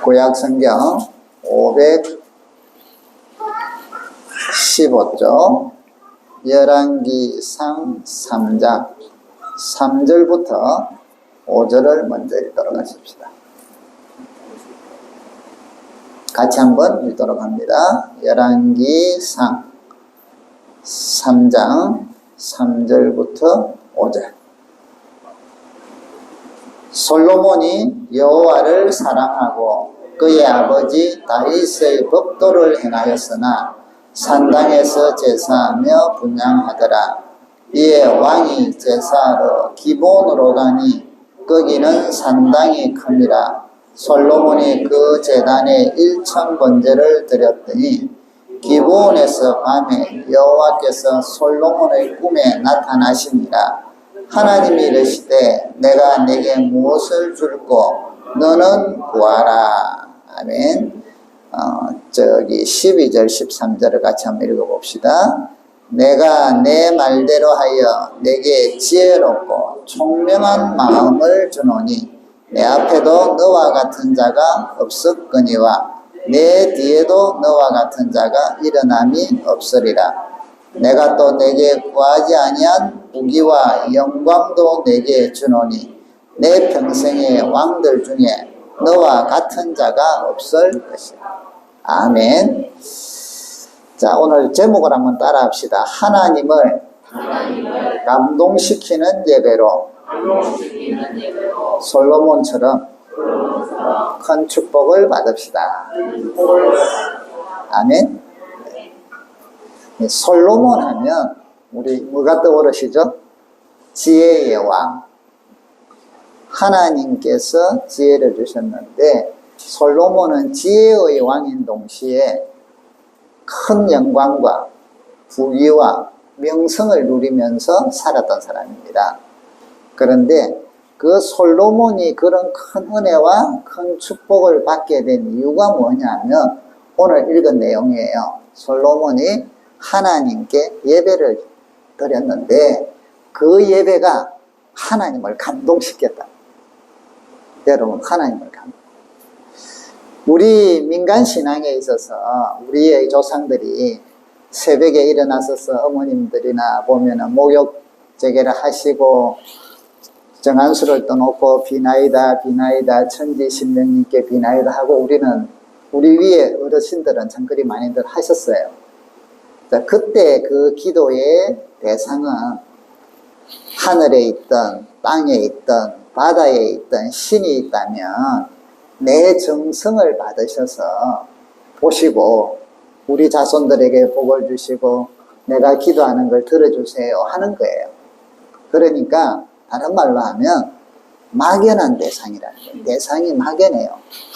구약성경 515쪽 열왕기상 3장 3절부터 5절을 먼저 읽도록 하십시다. 같이 한번 읽도록 합니다. 열왕기상 3장 3절부터 5절. 솔로몬이 여호와를 사랑하고 그의 아버지 다윗의 법도를 행하였으나 산당에서 제사하며 분향하더라. 이에 왕이 제사하러 기브온으로 가니 거기는 산당이 큼이라. 솔로몬이 그 제단에 1000번제를 드렸더니 기브온에서 밤에 여호와께서 솔로몬의 꿈에 나타나시니라. 하나님이 이르시되 내가 네게 무엇을 줄꼬 너는 구하라. 아멘. 12절 13절을 같이 한번 읽어봅시다. 내가 내 말대로 하여 내게 지혜롭고 총명한 마음을 주노니 내 앞에도 너와 같은 자가 없었거니와 내 뒤에도 너와 같은 자가 일어남이 없으리라. 내가 또 내게 구하지 아니한 부귀와 영광도 내게 주노니 내 평생의 왕들 중에 너와 같은 자가 없을 것이라. 아멘. 자, 오늘 제목을 한번 따라 합시다. 하나님을 감동시키는 예배로 솔로몬처럼 큰 축복을 받읍시다. 아멘. 솔로몬 하면 우리 뭐가 떠오르시죠? 지혜의 왕. 하나님께서 지혜를 주셨는데 솔로몬은 지혜의 왕인 동시에 큰 영광과 부귀와 명성을 누리면서 살았던 사람입니다. 그런데 그 솔로몬이 그런 큰 은혜와 큰 축복을 받게 된 이유가 뭐냐면 오늘 읽은 내용이에요. 솔로몬이 하나님께 예배를 드렸는데 그 예배가 하나님을 감동시켰다. 여러분, 하나님을 감동. 우리 민간 신앙에 있어서 우리의 조상들이 새벽에 일어나서서 어머님들이나 보면은 목욕 재개를 하시고 정한수를 떠놓고 비나이다 비나이다 천지신명님께 비나이다 하고 우리 위에 어르신들은 참 그리 많이들 하셨어요. 그때 그 기도의 대상은 하늘에 있던 땅에 있던 바다에 있던 신이 있다면 내 정성을 받으셔서 보시고 우리 자손들에게 복을 주시고 내가 기도하는 걸 들어주세요 하는 거예요. 그러니까 다른 말로 하면 막연한 대상이라는 거예요. 대상이 막연해요.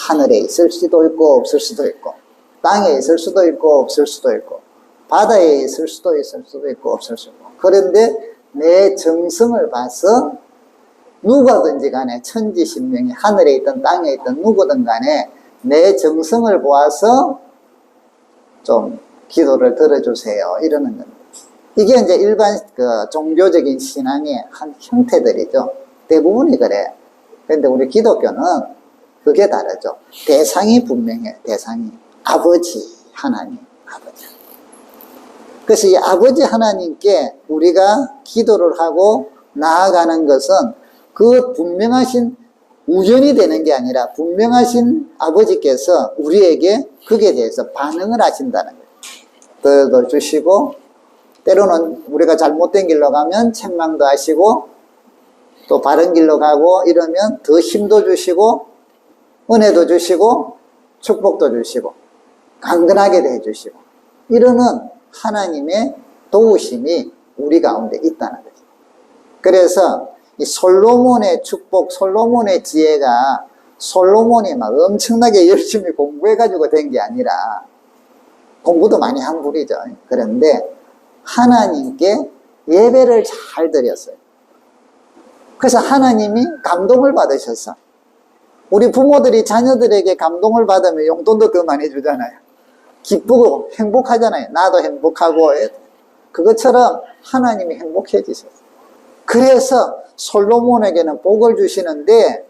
하늘에 있을 수도 있고 없을 수도 있고 땅에 있을 수도 있고 없을 수도 있고 바다에 있을 수도 있고 없을 수도 있고 그런데 내 정성을 봐서 누구든지 간에 천지신명이 하늘에 있든 땅에 있든 누구든 간에 내 정성을 보아서 좀 기도를 들어주세요 이러는 겁니다. 이게 이제 일반 종교적인 신앙의 한 형태들이죠. 대부분이 그래. 그런데 우리 기독교는 그게 다르죠. 대상이 분명해요. 대상이 아버지 하나님, 아버지. 그래서 이 아버지 하나님께 우리가 기도를 하고 나아가는 것은 그 분명하신 우연이 되는 게 아니라 분명하신 아버지께서 우리에게 그게 대해서 반응을 하신다는 거예요. 더 주시고 때로는 우리가 잘못된 길로 가면 책망도 하시고 또 바른 길로 가고 이러면 더 힘도 주시고 은혜도 주시고 축복도 주시고 강건하게 해주시고 이러는 하나님의 도우심이 우리 가운데 있다는 거죠. 그래서 이 솔로몬의 축복, 솔로몬의 지혜가 솔로몬이 막 엄청나게 열심히 공부해가지고 된 게 아니라 공부도 많이 한 분이죠. 그런데 하나님께 예배를 잘 드렸어요. 그래서 하나님이 감동을 받으셔서 우리 부모들이 자녀들에게 감동을 받으면 용돈도 더 많이 주잖아요. 기쁘고 행복하잖아요. 나도 행복하고 그것처럼 하나님이 행복해지셨어요. 그래서 솔로몬에게는 복을 주시는데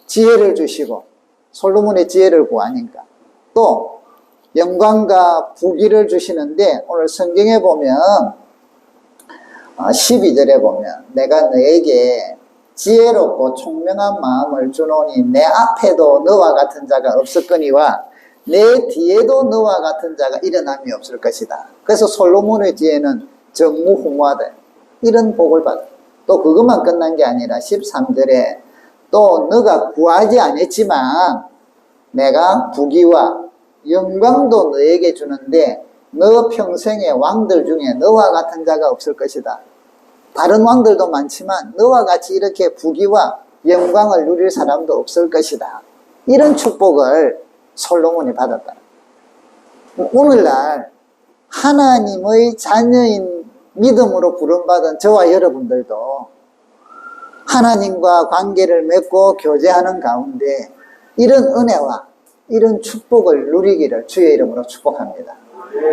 지혜를 주시고 솔로몬의 지혜를 구하니까. 또 영광과 부귀를 주시는데 오늘 성경에 보면 12절에 보면 내가 너에게 지혜롭고 총명한 마음을 주노니 내 앞에도 너와 같은 자가 없었거니와 내 뒤에도 너와 같은 자가 일어남이 없을 것이다. 그래서 솔로몬의 지혜는 전무후무하다. 이런 복을 받아. 또 그것만 끝난 게 아니라 13절에 또 너가 구하지 않았지만 내가 부귀와 영광도 너에게 주는데 너 평생의 왕들 중에 너와 같은 자가 없을 것이다. 다른 왕들도 많지만 너와 같이 이렇게 부귀와 영광을 누릴 사람도 없을 것이다. 이런 축복을 솔로몬이 받았다. 오늘날 하나님의 자녀인 믿음으로 부름받은 저와 여러분들도 하나님과 관계를 맺고 교제하는 가운데 이런 은혜와 이런 축복을 누리기를 주의 이름으로 축복합니다.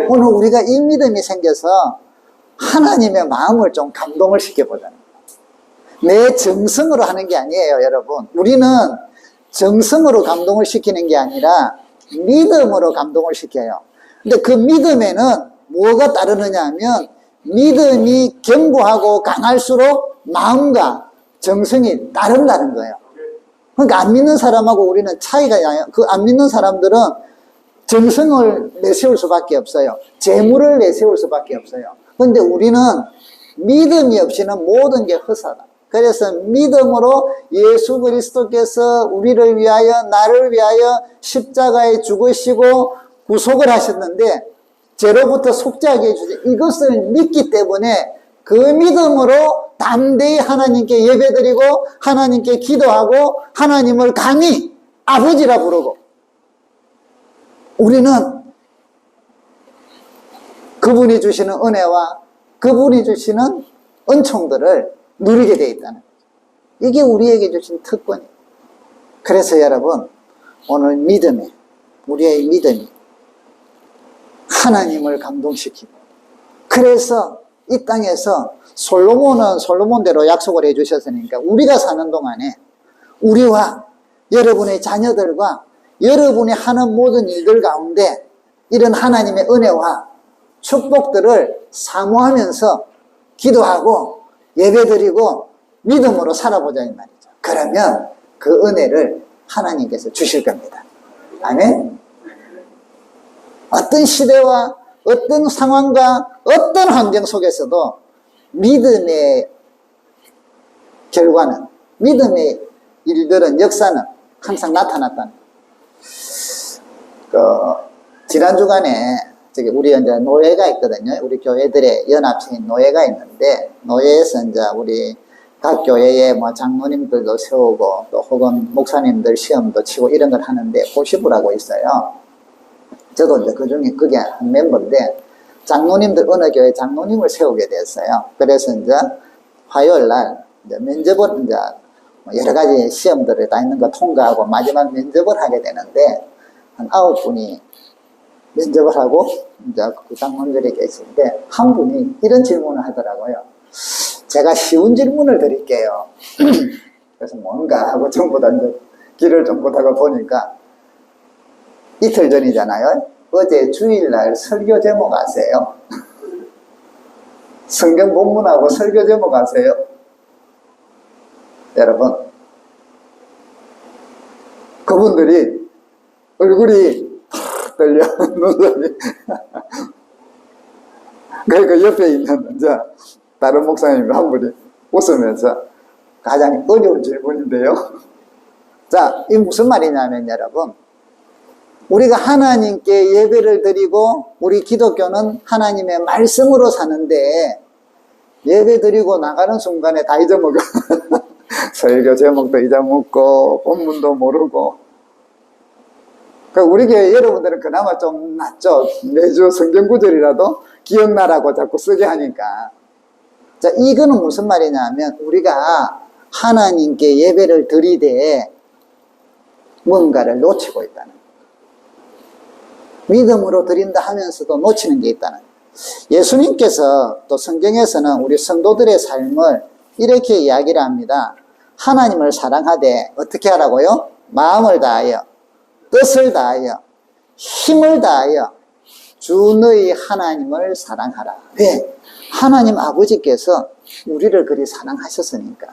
오늘 우리가 이 믿음이 생겨서 하나님의 마음을 좀 감동을 시켜보자는 거예요. 내 정성으로 하는 게 아니에요, 여러분. 우리는 정성으로 감동을 시키는 게 아니라 믿음으로 감동을 시켜요. 근데 그 믿음에는 뭐가 따르느냐 하면 믿음이 견고하고 강할수록 마음과 정성이 따른다는 거예요. 그러니까 안 믿는 사람하고 우리는 차이가 나요. 그 안 믿는 사람들은 정성을 내세울 수밖에 없어요. 재물을 내세울 수밖에 없어요. 그런데 우리는 믿음이 없이는 모든 게 헛사다. 그래서 믿음으로 예수 그리스도께서 우리를 위하여 나를 위하여 십자가에 죽으시고 구속을 하셨는데 죄로부터 속죄하게 해주죠. 이것을 믿기 때문에 그 믿음으로 담대히 하나님께 예배드리고 하나님께 기도하고 하나님을 감히 아버지라 부르고 우리는 그분이 주시는 은혜와 그분이 주시는 은총들을 누리게 되어 있다는 거죠. 이게 우리에게 주신 특권이에요. 그래서 여러분 오늘 믿음이 우리의 믿음이 하나님을 감동시키고 그래서 이 땅에서 솔로몬은 솔로몬대로 약속을 해주셨으니까 우리가 사는 동안에 우리와 여러분의 자녀들과 여러분이 하는 모든 일들 가운데 이런 하나님의 은혜와 축복들을 사모하면서 기도하고 예배드리고 믿음으로 살아보자 이 말이죠. 그러면 그 은혜를 하나님께서 주실 겁니다. 아멘. 어떤 시대와 어떤 상황과 어떤 환경 속에서도 믿음의 결과는 믿음의 일들은 역사는 항상 나타났다는 지난 주간에 우리 이제 노예가 있거든요. 우리 교회들의 연합체인 노예가 있는데 노예에서 이제 우리 각 교회에 뭐 장로님들도 세우고 또 혹은 목사님들 시험도 치고 이런 걸 하는데 고시부라고 있어요. 저도 이제 그 중에 그게 한 멤버인데 장로님들 어느 교회 장로님을 세우게 됐어요. 그래서 이제 화요일 날 이제 면접을 이제 여러 가지 시험들을 다 있는 거 통과하고 마지막 면접을 하게 되는데 한 9분이 면접을 하고 이제 그 장로님들이 계신데 한 분이 이런 질문을 하더라고요. 제가 쉬운 질문을 드릴게요. 그래서 뭔가 하고 전부 다 이제 길을 좀 보다가 보니까 이틀 전이잖아요. 어제 주일날 설교 제목 아세요? 성경 본문하고 설교 제목 아세요? 여러분 그분들이 얼굴이 탁 떨려 눈썹이 그러니까 옆에 있는 이제 다른 목사님 한 분이 웃으면서 가장 어려운 질문인데요. 자, 이 무슨 말이냐면 여러분 우리가 하나님께 예배를 드리고 우리 기독교는 하나님의 말씀으로 사는데 예배 드리고 나가는 순간에 다 잊어먹어. 설교 제목도 잊어먹고 본문도 모르고. 그러니까 우리 교회 여러분들은 그나마 좀 낫죠. 매주 성경 구절이라도 기억나라고 자꾸 쓰게 하니까. 자, 이거는 무슨 말이냐 하면 우리가 하나님께 예배를 드리되 뭔가를 놓치고 있다는 거예요. 믿음으로 드린다 하면서도 놓치는 게 있다는 거예요. 예수님께서 또 성경에서는 우리 성도들의 삶을 이렇게 이야기를 합니다. 하나님을 사랑하되 어떻게 하라고요? 마음을 다하여 뜻을 다하여 힘을 다하여 주 너희 하나님을 사랑하라. 왜? 하나님 아버지께서 우리를 그리 사랑하셨으니까.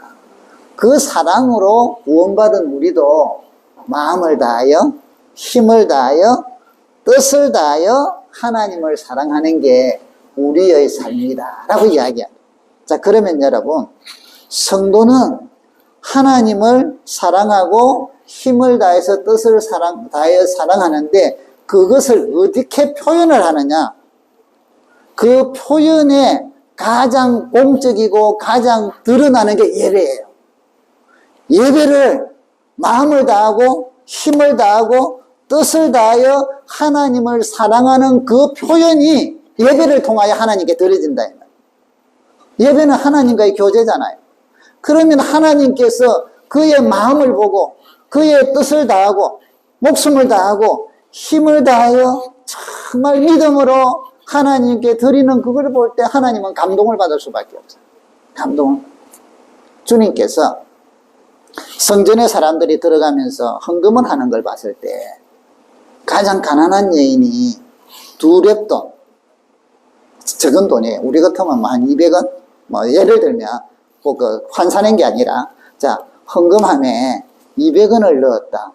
그 사랑으로 구원받은 우리도 마음을 다하여 힘을 다하여 뜻을 다하여 하나님을 사랑하는 게 우리의 삶이다 라고 이야기합니다. 자, 그러면 여러분, 성도는 하나님을 사랑하고 힘을 다해서 뜻을 다하여 사랑하는데 그것을 어떻게 표현을 하느냐? 그 표현의 가장 공적이고 가장 드러나는 게 예배예요. 예배를 마음을 다하고 힘을 다하고 뜻을 다하여 하나님을 사랑하는 그 표현이 예배를 통하여 하나님께 드려진다. 예배는 하나님과의 교제잖아요. 그러면 하나님께서 그의 마음을 보고 그의 뜻을 다하고 목숨을 다하고 힘을 다하여 정말 믿음으로 하나님께 드리는 그걸 볼 때 하나님은 감동을 받을 수밖에 없어요. 감동을. 주님께서 성전에 사람들이 들어가면서 헌금을 하는 걸 봤을 때 가장 가난한 여인이 2렙돈, 적은 돈이에요. 우리 같으면 한 200원? 뭐 예를 들면 꼭 환산한 게 아니라, 자, 헌금함에 200원을 넣었다.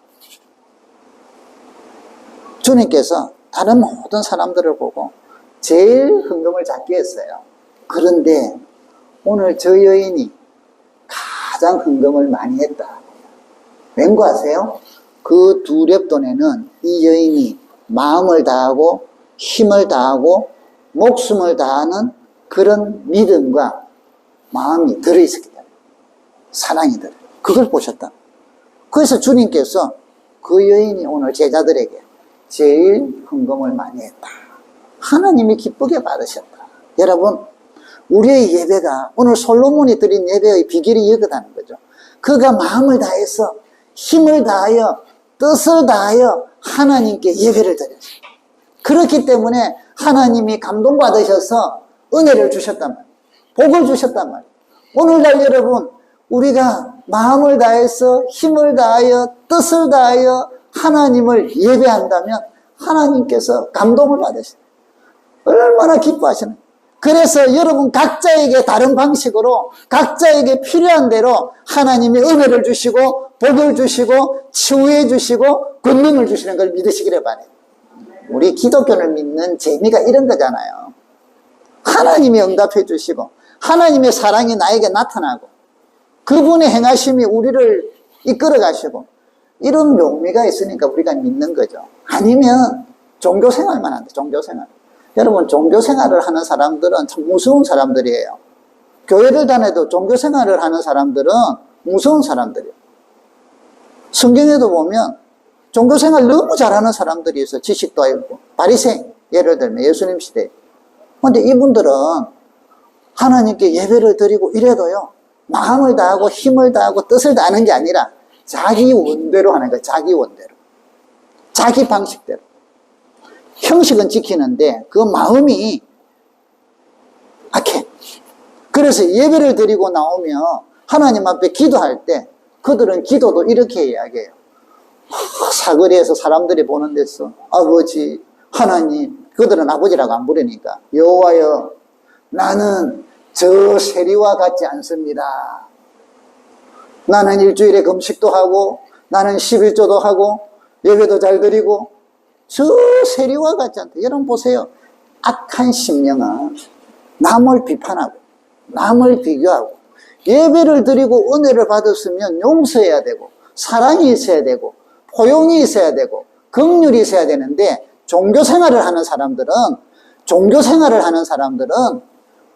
주님께서 다른 모든 사람들을 보고 제일 헌금을 작게 했어요. 그런데 오늘 저 여인이 가장 헌금을 많이 했다. 왠고 아세요? 그 2렙돈에는 이 여인이 마음을 다하고 힘을 다하고 목숨을 다하는 그런 믿음과 마음이 들어있었기 때문에 사랑이 들어요. 그걸 보셨다. 그래서 주님께서 그 여인이 오늘 제자들에게 제일 헌금을 많이 했다. 하나님이 기쁘게 받으셨다. 여러분, 우리의 예배가 오늘 솔로몬이 드린 예배의 비결이 이거다는 거죠. 그가 마음을 다해서 힘을 다하여 뜻을 다하여 하나님께 예배를 드렸어요. 그렇기 때문에 하나님이 감동받으셔서 은혜를 주셨단 말이에요. 복을 주셨단 말이에요. 오늘날 여러분, 우리가 마음을 다해서 힘을 다하여 뜻을 다하여 하나님을 예배한다면 하나님께서 감동을 받으셔요. 얼마나 기뻐하시는. 그래서 여러분 각자에게 다른 방식으로 각자에게 필요한 대로 하나님이 은혜를 주시고 복을 주시고 치유해 주시고 권능을 주시는 걸 믿으시기를 바래요. 우리 기독교를 믿는 재미가 이런 거잖아요. 하나님이 응답해 주시고 하나님의 사랑이 나에게 나타나고 그분의 행하심이 우리를 이끌어 가시고 이런 묘미가 있으니까 우리가 믿는 거죠. 아니면 종교생활만 한다. 종교생활. 여러분, 종교생활을 하는 사람들은 참 무서운 사람들이에요. 교회를 다녀도 종교생활을 하는 사람들은 무서운 사람들이에요. 성경에도 보면 종교생활 너무 잘하는 사람들이 있어요. 지식도 있고 바리새인, 예를 들면 예수님 시대. 근데 이분들은 하나님께 예배를 드리고 이래도요 마음을 다하고 힘을 다하고 뜻을 다하는 게 아니라 자기 원대로 하는 거예요. 자기 원대로, 자기 방식대로. 형식은 지키는데 그 마음이 악해. 그래서 예배를 드리고 나오면 하나님 앞에 기도할 때 그들은 기도도 이렇게 이야기해요. 사거리에서 사람들이 보는 데서 아버지 하나님, 그들은 아버지라고 안 부르니까 여호와여, 나는 저 세리와 같지 않습니다. 나는 일주일에 금식도 하고 나는 11조도 하고 예배도 잘 드리고 저 세리와 같지 않다. 여러분 보세요. 악한 심령은 남을 비판하고 남을 비교하고 예배를 드리고 은혜를 받았으면 용서해야 되고 사랑이 있어야 되고 포용이 있어야 되고 긍휼이 있어야 되는데 종교생활을 하는 사람들은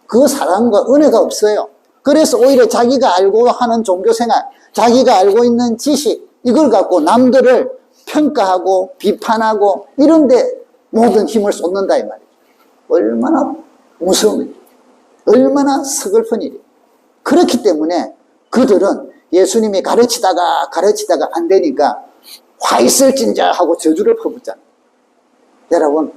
그 사랑과 은혜가 없어요. 그래서 오히려 자기가 알고 하는 종교생활, 자기가 알고 있는 지식, 이걸 갖고 남들을 평가하고 비판하고 이런데 모든 힘을 쏟는다 이 말이죠. 얼마나 무서운 일이에요. 얼마나 서글픈 일이에요. 그렇기 때문에 그들은 예수님이 가르치다가 안 되니까 화 있을진자 하고 저주를 퍼붓잖아요. 여러분,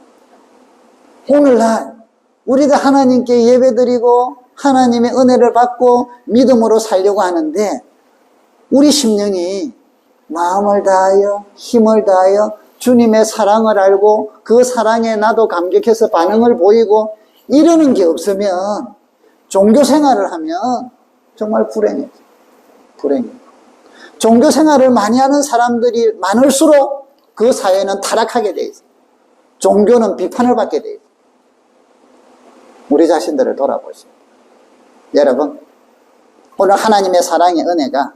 오늘날 우리가 하나님께 예배드리고 하나님의 은혜를 받고 믿음으로 살려고 하는데 우리 심령이 마음을 다하여 힘을 다하여 주님의 사랑을 알고 그 사랑에 나도 감격해서 반응을 보이고 이러는 게 없으면 종교 생활을 하면 정말 불행해요. 불행해요. 종교 생활을 많이 하는 사람들이 많을수록 그 사회는 타락하게 돼 있어요. 종교는 비판을 받게 돼 있어요. 우리 자신들을 돌아보시오. 여러분, 오늘 하나님의 사랑의 은혜가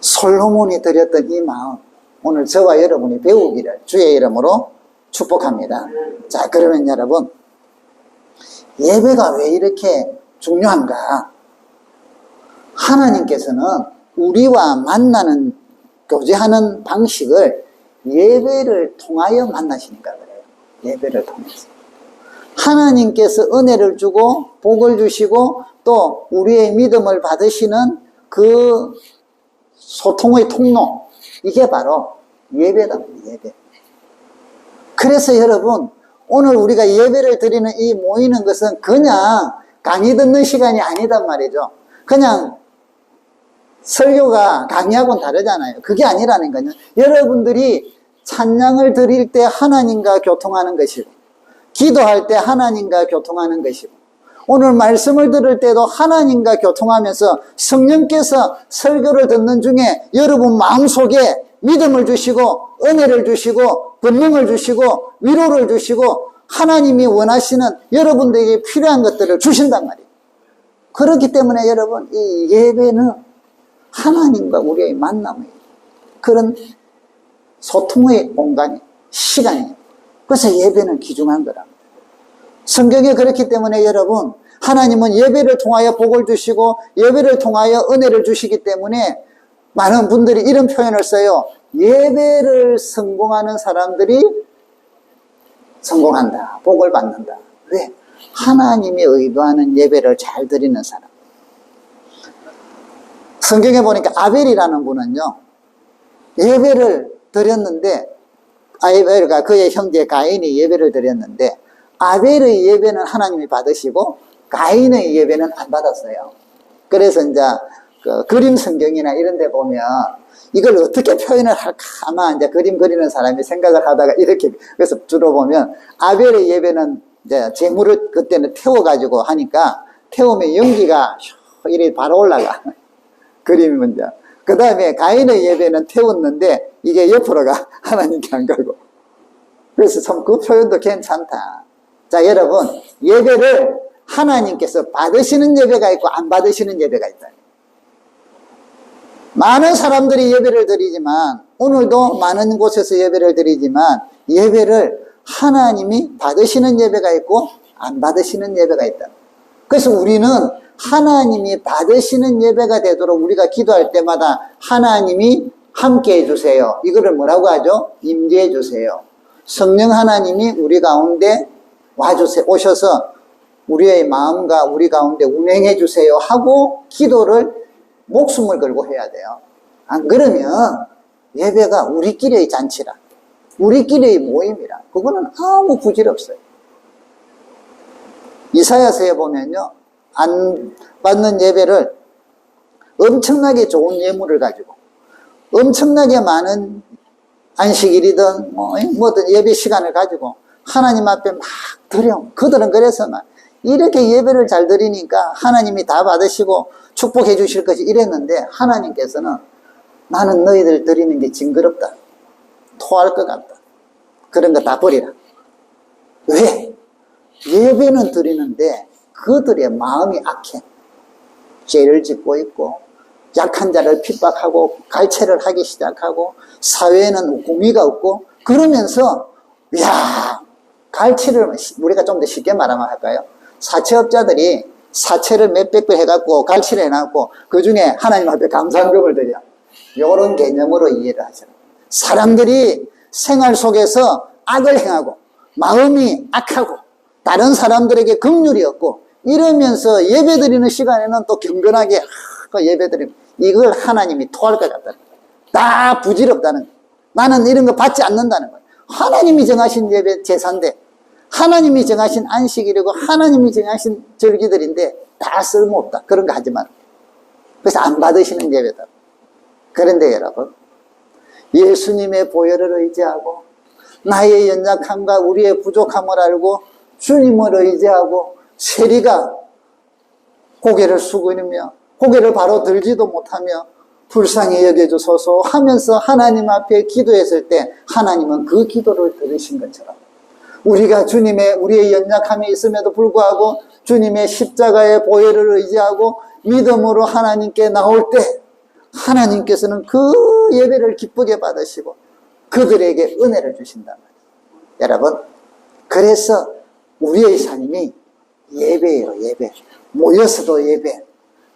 솔로몬이 드렸던 이 마음, 오늘 저와 여러분이 배우기를 주의 이름으로 축복합니다. 자, 그러면 여러분, 예배가 왜 이렇게 중요한가? 하나님께서는 우리와 만나는, 교제하는 방식을 예배를 통하여 만나시니까 그래요. 예배를 통해서. 하나님께서 은혜를 주고 복을 주시고 또 우리의 믿음을 받으시는 그 소통의 통로, 이게 바로 예배다. 예배. 그래서 여러분, 오늘 우리가 예배를 드리는 이 모이는 것은 그냥 강의 듣는 시간이 아니단 말이죠. 그냥 설교가 강의하고는 다르잖아요. 그게 아니라는 거는 여러분들이 찬양을 드릴 때 하나님과 교통하는 것이고, 기도할 때 하나님과 교통하는 것이고, 오늘 말씀을 들을 때도 하나님과 교통하면서 성령께서 설교를 듣는 중에 여러분 마음속에 믿음을 주시고 은혜를 주시고 권능을 주시고 위로를 주시고 하나님이 원하시는 여러분들에게 필요한 것들을 주신단 말이에요. 그렇기 때문에 여러분, 이 예배는 하나님과 우리의 만남의 그런 소통의 공간이 시간이에요. 그래서 예배는 귀중한 거랍니다. 성경에 그렇기 때문에 여러분, 하나님은 예배를 통하여 복을 주시고 예배를 통하여 은혜를 주시기 때문에 많은 분들이 이런 표현을 써요. 예배를 성공하는 사람들이 성공한다. 복을 받는다. 왜? 하나님이 의도하는 예배를 잘 드리는 사람. 성경에 보니까 아벨이라는 분은요, 예배를 드렸는데, 아벨과 그의 형제 가인이 예배를 드렸는데, 아벨의 예배는 하나님이 받으시고 가인의 예배는 안 받았어요. 그래서 이제 그 그림 성경이나 이런 데 보면 이걸 어떻게 표현을 할까 아마 이제 그림 그리는 사람이 생각을 하다가 이렇게, 그래서 주로 보면 아벨의 예배는 이제 재물을 그때는 태워가지고 하니까 태우면 연기가 이렇게 바로 올라가. 그림이 먼저. 그 다음에 가인의 예배는 태웠는데 이게 옆으로 가. 하나님께 안 가고. 그래서 참 그 표현도 괜찮다. 자, 여러분, 예배를 하나님께서 받으시는 예배가 있고 안 받으시는 예배가 있다. 많은 사람들이 예배를 드리지만, 오늘도 많은 곳에서 예배를 드리지만 예배를 하나님이 받으시는 예배가 있고 안 받으시는 예배가 있다. 그래서 우리는 하나님이 받으시는 예배가 되도록 우리가 기도할 때마다 하나님이 함께 해주세요. 이거를 뭐라고 하죠? 임재해 주세요. 성령 하나님이 우리 가운데 와주세요. 오셔서 우리의 마음과 우리 가운데 운행해 주세요 하고 기도를 목숨을 걸고 해야 돼요. 안 그러면 예배가 우리끼리의 잔치라, 우리끼리의 모임이라, 그거는 아무 부질 없어요. 이사야서에 보면요, 안 받는 예배를 엄청나게 좋은 예물을 가지고 엄청나게 많은 안식일이든 뭐든 예배 시간을 가지고 하나님 앞에 막 드려. 그들은 그래서 막 이렇게 예배를 잘 드리니까 하나님이 다 받으시고 축복해 주실 것이 이랬는데, 하나님께서는 나는 너희들 드리는 게 징그럽다, 토할 것 같다, 그런 거 다 버리라. 왜? 예배는 드리는데 그들의 마음이 악해. 죄를 짓고 있고 약한 자를 핍박하고 갈채를 하기 시작하고 사회에는 웃구미가 없고, 그러면서 야, 갈채를 우리가 좀 더 쉽게 말하면 할까요? 사채업자들이 사채를 몇백 배 해갖고 갈취를 해놨고 그 중에 하나님 앞에 감사금을 드려. 이런 개념으로 이해를 하죠. 사람들이 생활 속에서 악을 행하고 마음이 악하고 다른 사람들에게 긍휼이 없고 이러면서 예배드리는 시간에는 또 경건하게 예배드리는, 이걸 하나님이 토할 것 같다는 거예요. 다 부질없다는 거예요. 나는 이런 거 받지 않는다는 거예요. 하나님이 정하신 예배 제사인데, 하나님이 정하신 안식일이고 하나님이 정하신 절기들인데 다 쓸모없다. 그런 거 하지 마. 그래서 안 받으시는 예배다. 그런데 여러분, 예수님의 보혈을 의지하고 나의 연약함과 우리의 부족함을 알고 주님을 의지하고 세리가 고개를 숙이며 고개를 바로 들지도 못하며 불쌍히 여겨주소서 하면서 하나님 앞에 기도했을 때 하나님은 그 기도를 들으신 것처럼 우리가 우리의 연약함이 있음에도 불구하고 주님의 십자가의 보혈을 의지하고 믿음으로 하나님께 나올 때 하나님께서는 그 예배를 기쁘게 받으시고 그들에게 은혜를 주신단 말이에요. 여러분, 그래서 우리의 삶이 예배예요. 예배. 모여서도 예배,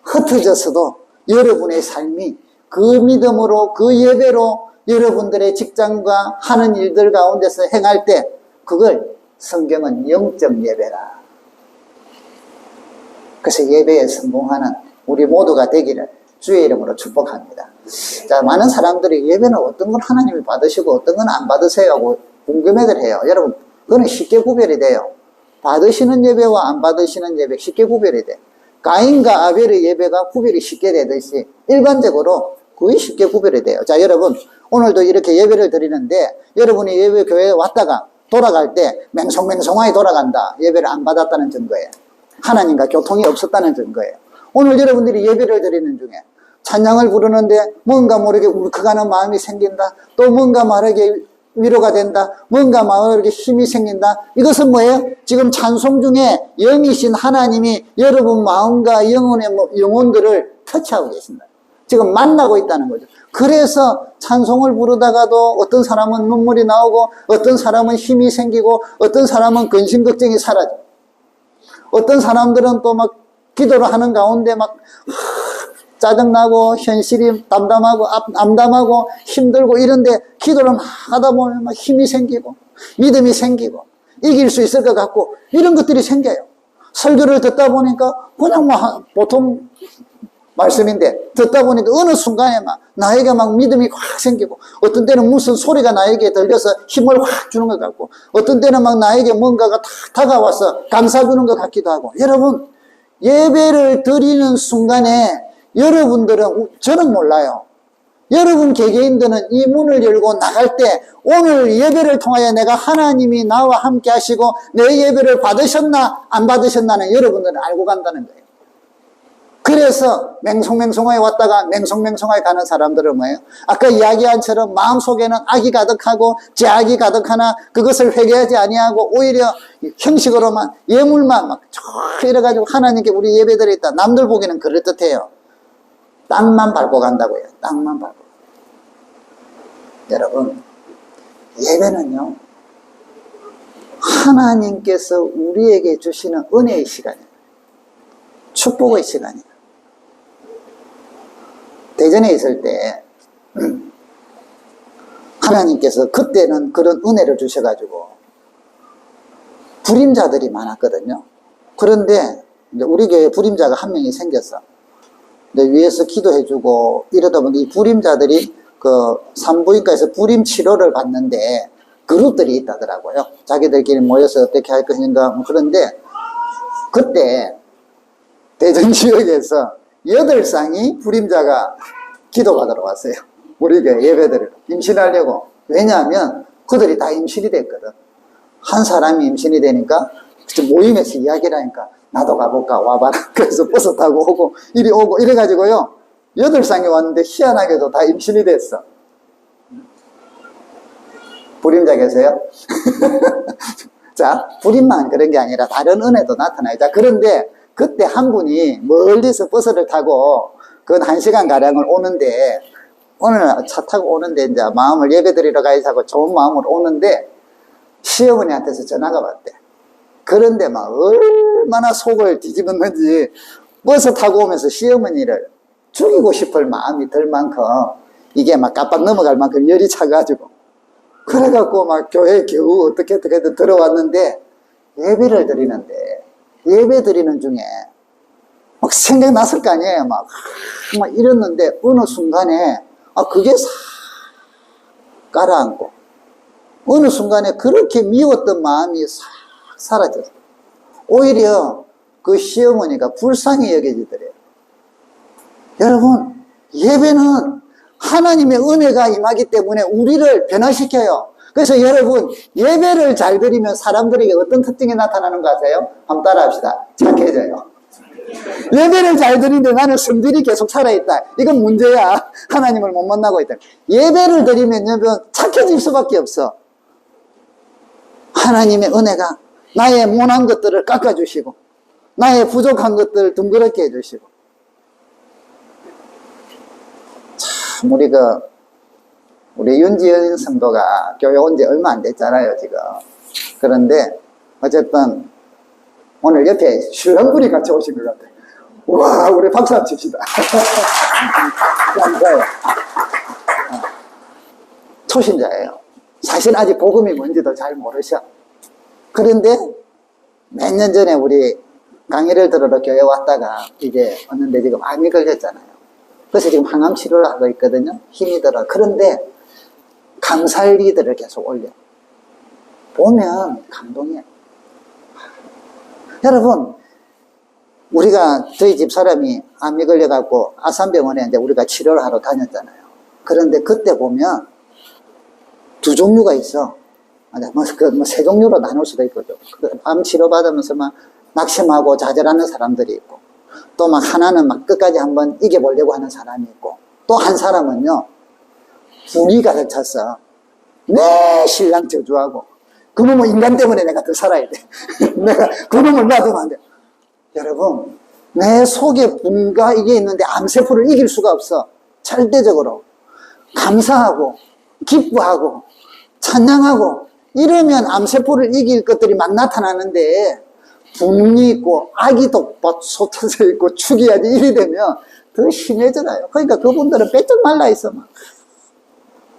흩어져서도 여러분의 삶이 그 믿음으로 그 예배로 여러분들의 직장과 하는 일들 가운데서 행할 때 그걸 성경은 영적 예배라. 그래서 예배에 성공하는 우리 모두가 되기를 주의 이름으로 축복합니다. 자, 많은 사람들이 예배는 어떤 건 하나님이 받으시고 어떤 건 안 받으세요 하고 궁금해들 해요. 여러분, 그거는 쉽게 구별이 돼요. 받으시는 예배와 안 받으시는 예배 쉽게 구별이 돼. 가인과 아벨의 예배가 구별이 쉽게 되듯이 일반적으로 거의 쉽게 구별이 돼요. 자, 여러분, 오늘도 이렇게 예배를 드리는데 여러분이 예배 교회에 왔다가 돌아갈 때 맹송맹송하게 돌아간다. 예배를 안 받았다는 증거예요. 하나님과 교통이 없었다는 증거예요. 오늘 여러분들이 예배를 드리는 중에 찬양을 부르는데 뭔가 모르게 울컥하는 마음이 생긴다. 또 뭔가 모르게 위로가 된다. 뭔가 모르게 힘이 생긴다. 이것은 뭐예요? 지금 찬송 중에 영이신 하나님이 여러분 마음과 영혼들을 터치하고 계신다. 지금 만나고 있다는 거죠. 그래서 찬송을 부르다가도 어떤 사람은 눈물이 나오고 어떤 사람은 힘이 생기고 어떤 사람은 근심 걱정이 사라져. 어떤 사람들은 또 막 기도를 하는 가운데 막 짜증나고 현실이 담담하고 암담하고 힘들고 이런데 기도를 막 하다 보면 막 힘이 생기고 믿음이 생기고 이길 수 있을 것 같고 이런 것들이 생겨요. 설교를 듣다 보니까 그냥 뭐 보통 말씀인데 듣다 보니까 어느 순간에 막 나에게 막 믿음이 확 생기고 어떤 때는 무슨 소리가 나에게 들려서 힘을 확 주는 것 같고 어떤 때는 막 나에게 뭔가가 탁 다가와서 감사 주는 것 같기도 하고 여러분 예배를 드리는 순간에 여러분들은 저는 몰라요. 여러분 개개인들은 이 문을 열고 나갈 때 오늘 예배를 통하여 내가 하나님이 나와 함께 하시고 내 예배를 받으셨나 안 받으셨나는 여러분들은 알고 간다는 거예요. 그래서 맹송맹송하게 왔다가 맹송맹송하게 가는 사람들은 뭐예요? 아까 이야기한처럼 마음속에는 악이 가득하고 죄악이 가득하나 그것을 회개하지 아니하고 오히려 형식으로만 예물만 막 이래가지고 하나님께 우리 예배드렸다. 남들 보기에는 그럴듯해요. 땅만 밟고 간다고요. 땅만 밟고. 여러분, 예배는요, 하나님께서 우리에게 주시는 은혜의 시간이에요. 축복의 시간이에요. 대전에 있을 때 하나님께서 그때는 그런 은혜를 주셔가지고 불임자들이 많았거든요. 그런데 우리 교회에 불임자가 한 명이 생겼어. 위에서 기도해주고 이러다 보니 이 불임자들이 그 산부인과에서 불임 치료를 받는데 그룹들이 있다더라고요. 자기들끼리 모여서 어떻게 할 것인가. 그런데 그때 대전 지역에서 8쌍이 불임자가 기도받으러 왔어요. 우리 교회 예배드리러 임신하려고. 왜냐하면 그들이 다 임신이 됐거든. 한 사람이 임신이 되니까 모임에서 이야기를 하니까 나도 가볼까 와봐라. 그래서 버스 타고 오고 이리 오고 이래가지고요 8쌍이 왔는데 희한하게도 다 임신이 됐어. 불임자 계세요? 자, 불임만 그런 게 아니라 다른 은혜도 나타나요. 자, 그런데 그때 한 분이 멀리서 버스를 타고 그건 1시간가량을 오는데 오늘 차 타고 오는데 이제 마음을 예배드리러 가야지 하고 좋은 마음으로 오는데 시어머니한테서 전화가 왔대. 그런데 막 얼마나 속을 뒤집었는지 버스 타고 오면서 시어머니를 죽이고 싶을 마음이 들 만큼 이게 막 깜빡 넘어갈 만큼 열이 차가지고 그래갖고 막 교회에 겨우 어떻게든 들어왔는데 예배를 드리는데 예배 드리는 중에 막 생각났을 거 아니에요. 막 이랬는데 어느 순간에 그게 싹 가라앉고 어느 순간에 그렇게 미웠던 마음이 싹 사라졌어요. 오히려 그 시어머니가 불쌍히 여겨지더래요. 여러분, 예배는 하나님의 은혜가 임하기 때문에 우리를 변화시켜요. 그래서 여러분, 예배를 잘 드리면 사람들에게 어떤 특징이 나타나는 거 아세요? 한번 따라 합시다. 착해져요. 예배를 잘 드리는데 나는 성질이 계속 살아있다. 이건 문제야. 하나님을 못 만나고 있다. 예배를 드리면 여러분, 착해질 수밖에 없어. 하나님의 은혜가 나의 모난 것들을 깎아주시고, 나의 부족한 것들을 둥그렇게 해주시고. 참, 우리 윤지연 성도가 교회 온 지 얼마 안 됐잖아요, 지금. 그런데, 어쨌든, 오늘 옆에 신랑분이 같이 오신 것 같아요. 와, 우리 박수 한번 칩시다. 감사해요. 초신자예요. 사실 아직 복음이 뭔지도 잘 모르셔. 그런데 몇 년 전에 우리 강의를 들으러 교회 왔다가 이제 왔는데 지금 암이 걸렸잖아요. 그래서 지금 항암 치료를 하고 있거든요. 힘이 들어. 그런데 감사할 리들을 계속 올려. 보면 감동이에요. 여러분, 저희 집 사람이 암이 걸려갖고 아산병원에 이제 우리가 치료를 하러 다녔잖아요. 그런데 그때 보면 두 종류가 있어. 세 종류로 나눌 수도 있거든. 암 치료 받으면서 막 낙심하고 좌절하는 사람들이 있고, 또 막 하나는 막 끝까지 한번 이겨보려고 하는 사람이 있고, 또 한 사람은요, 분이 가득 찼어. 내 신랑 저주하고, 그놈은 인간 때문에 내가 더 살아야 돼. 내가 그놈을 놔두면 안 돼. 여러분, 내 속에 분과 이게 있는데 암세포를 이길 수가 없어. 절대적으로. 감사하고, 기뻐하고, 찬양하고, 이러면 암세포를 이길 것들이 막 나타나는데, 분이 있고, 악이 독박 솟아서 있고, 축이야지 이리 되면 더 심해져요. 그러니까 그분들은 빼쩍 말라있어. 막.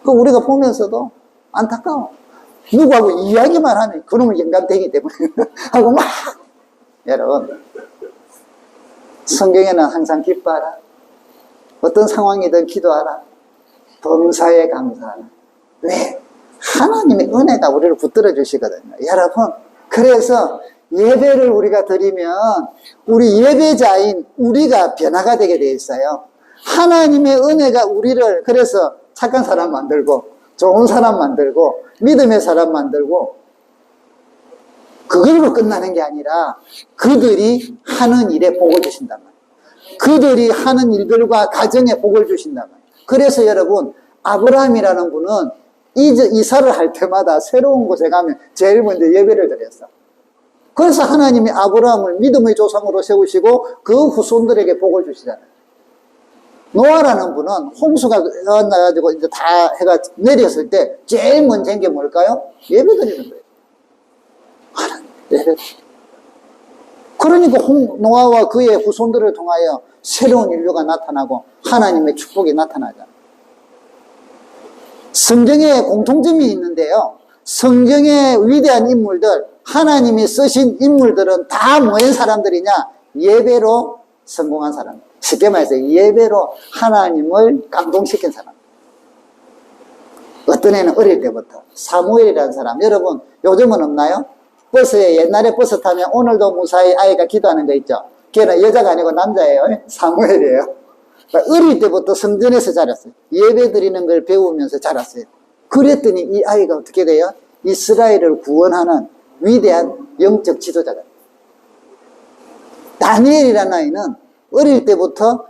우리가 보면서도 안타까워. 누구하고 이야기만 하면 그놈은 인간되기 때문에 하고 막. 여러분, 성경에는 항상 기뻐하라. 어떤 상황이든 기도하라. 범사에 감사하라. 왜? 하나님의 은혜가 우리를 붙들어 주시거든요. 여러분, 그래서 예배를 우리가 드리면 우리 예배자인 우리가 변화가 되게 돼 있어요. 하나님의 은혜가 우리를 그래서 착한 사람 만들고 좋은 사람 만들고 믿음의 사람 만들고 그걸로 끝나는 게 아니라 그들이 하는 일에 복을 주신단 말이에요. 그들이 하는 일들과 가정에 복을 주신단 말이에요. 그래서 여러분, 아브라함이라는 분은 이사를 할 때마다 새로운 곳에 가면 제일 먼저 예배를 드렸어. 그래서 하나님이 아브라함을 믿음의 조상으로 세우시고 그 후손들에게 복을 주시잖아요. 노아라는 분은 홍수가 나가지고 이제 다 해가 내렸을 때 제일 먼저 한 게 뭘까요? 예배 드리는 거예요. 하나님, 예배. 그러니까 노아와 그의 후손들을 통하여 새로운 인류가 나타나고 하나님의 축복이 나타나잖아요. 성경에 공통점이 있는데요. 성경의 위대한 인물들, 하나님이 쓰신 인물들은 다 뭐한 사람들이냐? 예배로 성공한 사람. 쉽게 말해서 예배로 하나님을 감동시킨 사람. 어떤 애는 어릴 때부터 사무엘이라는 사람, 여러분 요즘은 없나요? 버스에 옛날에 버스 타면 오늘도 무사히 아이가 기도하는 거 있죠. 걔는 여자가 아니고 남자예요. 사무엘이에요. 그러니까 어릴 때부터 성전에서 자랐어요. 예배 드리는 걸 배우면서 자랐어요. 그랬더니 이 아이가 어떻게 돼요? 이스라엘을 구원하는 위대한 영적 지도자가. 다니엘이라는 아이는 어릴 때부터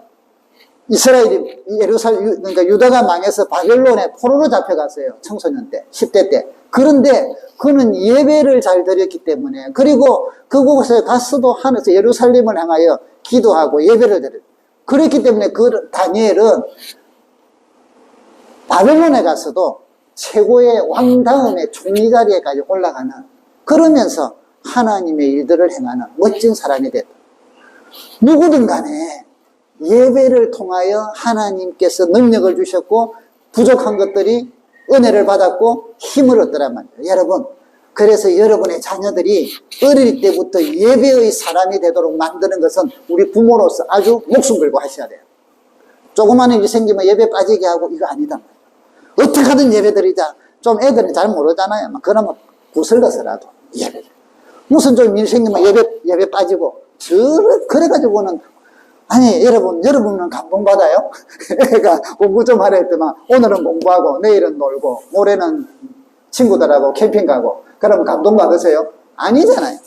이스라엘이 그러니까 유다가 망해서 바벨론에 포로로 잡혀갔어요. 청소년 때, 10대 때. 그런데 그는 예배를 잘 드렸기 때문에, 그리고 그곳에 가서도 하늘에서 예루살렘을 향하여 기도하고 예배를 드려요. 그렇기 때문에 그 다니엘은 바벨론에 가서도 최고의 왕 다음에 총리 자리에까지 올라가는, 그러면서 하나님의 일들을 행하는 멋진 사람이 됐다. 누구든 간에 예배를 통하여 하나님께서 능력을 주셨고 부족한 것들이 은혜를 받았고 힘을 얻더란 말이에요. 여러분, 그래서 여러분의 자녀들이 어릴 때부터 예배의 사람이 되도록 만드는 것은 우리 부모로서 아주 목숨 걸고 하셔야 돼요. 조그마한 일이 생기면 예배 빠지게 하고 이거 아니다. 어떻게 하든 예배 드리자. 좀 애들은 잘 모르잖아요. 그러면 구슬러서라도 예배. 무슨 좀 일 생기면 예배 빠지고. 그래가지고는 아니, 여러분은 감동받아요? 애가 공부 좀 하려 했더만, 오늘은 공부하고, 내일은 놀고, 모레는 친구들하고 캠핑 가고, 그러면 감동받으세요? 아니잖아요.